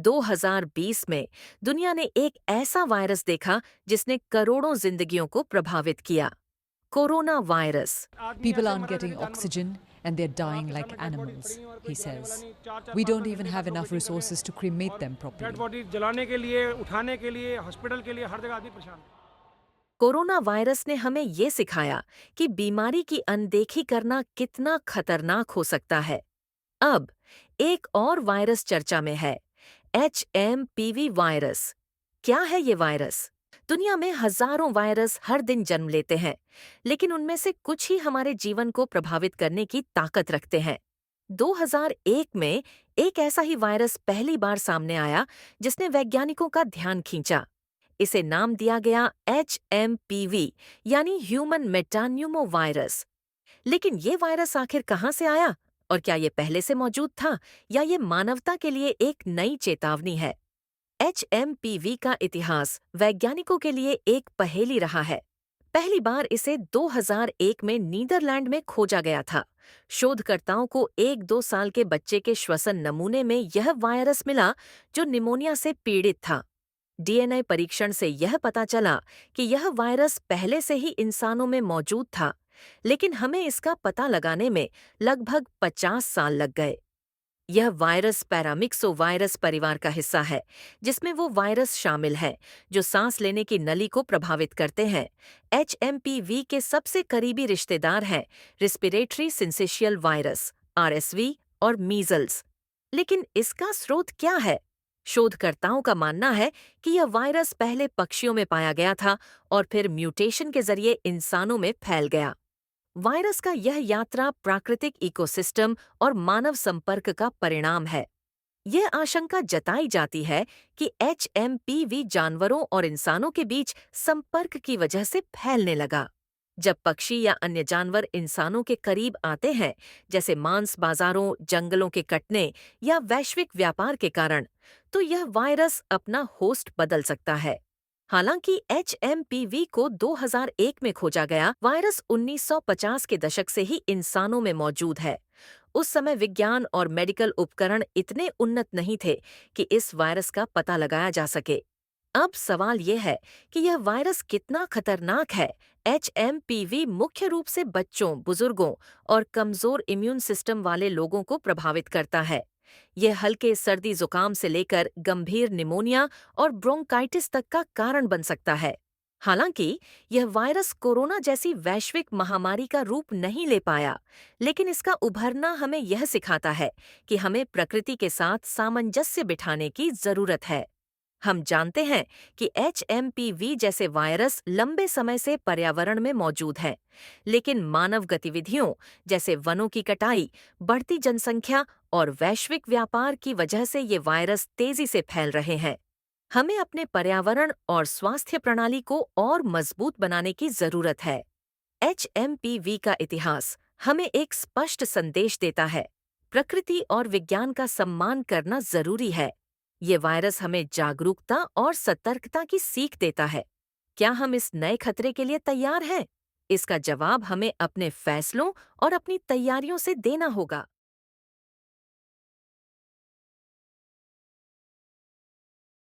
2020 में दुनिया ने एक ऐसा वायरस देखा जिसने करोड़ों जिंदगियों को प्रभावित किया। Corona virus. People aren't getting oxygen and they're dying like animals, he says. We don't even have enough resources to cremate them dead properly. Body जलाने के लिए, उठाने के लिए, हॉस्पिटल के लिए हर जगह आदमी परेशान है। कोरोना वायरस ने हमें ये सिखाया कि बीमारी की अनदेखी करना कितना खतरनाक हो सकता है। अब एक और वायरस चर्चा में है, HMPV वायरस। क्या है ये वायरस? दुनिया में हजारों वायरस हर दिन जन्म लेते हैं, लेकिन उनमें से कुछ ही हमारे जीवन को प्रभावित करने की ताकत रखते हैं। 2001 में एक ऐसा ही वायरस पहली बार सामने आया जिसने वैज्ञानिकों का ध्यान खींचा। इसे नाम दिया गया HMPV यानी ह्यूमन मेटान्यूमो वायरस। लेकिन ये वायरस आखिर कहाँ से आया और क्या ये पहले से मौजूद था या ये मानवता के लिए एक नई चेतावनी है? HMPV का इतिहास वैज्ञानिकों के लिए एक पहेली रहा है। पहली बार इसे 2001 में नीदरलैंड में खोजा गया था। शोधकर्ताओं को 1-2 साल के बच्चे के श्वसन नमूने में यह वायरस मिला जो निमोनिया से पीड़ित था। DNA परीक्षण से यह पता चला कि यह वायरस पहले से ही इंसानों में मौजूद था, लेकिन हमें इसका पता लगाने में लगभग 50 साल लग गए। यह वायरस पैरामिक्सो वायरस परिवार का हिस्सा है, जिसमें वो वायरस शामिल हैं जो सांस लेने की नली को प्रभावित करते हैं। HMPV के सबसे करीबी रिश्तेदार हैं रेस्पिरेटरी सिंसिशियल वायरस RSV और मीजल्स। लेकिन इसका स्रोत क्या है? शोधकर्ताओं का मानना है कि यह वायरस पहले पक्षियों में पाया गया था और फिर म्यूटेशन के जरिए इंसानों में फैल गया। वायरस का यह यात्रा प्राकृतिक इकोसिस्टम और मानव संपर्क का परिणाम है। यह आशंका जताई जाती है कि HMPV जानवरों और इंसानों के बीच संपर्क की वजह से फैलने लगा। जब पक्षी या अन्य जानवर इंसानों के करीब आते हैं, जैसे मांस बाजारों, जंगलों के कटने या वैश्विक व्यापार के कारण, तो यह वायरस अपना होस्ट बदल सकता है। हालांकि HMPV को 2001 में खोजा गया, वायरस 1950 के दशक से ही इंसानों में मौजूद है। उस समय विज्ञान और मेडिकल उपकरण इतने उन्नत नहीं थे कि इस वायरस का पता लगाया जा सके। अब सवाल यह है कि यह वायरस कितना खतरनाक है। HMPV मुख्य रूप से बच्चों, बुजुर्गों और कमजोर इम्यून सिस्टम वाले लोगों को प्रभावित करता है। यह हल्के सर्दी जुकाम से लेकर गंभीर निमोनिया और ब्रोंकाइटिस तक का कारण बन सकता है। हालांकि यह वायरस कोरोना जैसी वैश्विक महामारी का रूप नहीं ले पाया, लेकिन इसका उभरना हमें यह सिखाता है कि हमें प्रकृति के साथ सामंजस्य बिठाने की जरूरत है। हम जानते हैं कि HMPV जैसे वायरस लंबे समय से पर्यावरण में मौजूद हैं, लेकिन मानव गतिविधियों जैसे वनों की कटाई, बढ़ती जनसंख्या और वैश्विक व्यापार की वजह से ये वायरस तेजी से फैल रहे हैं। हमें अपने पर्यावरण और स्वास्थ्य प्रणाली को और मजबूत बनाने की जरूरत है। HMPV का इतिहास हमें एक स्पष्ट संदेश देता है। प्रकृति और विज्ञान का सम्मान करना जरूरी है। ये वायरस हमें जागरूकता और सतर्कता की सीख देता है। क्या हम इस नए खतरे के लिए तैयार हैं? इसका जवाब हमें अपने फैसलों और अपनी तैयारियों से देना होगा।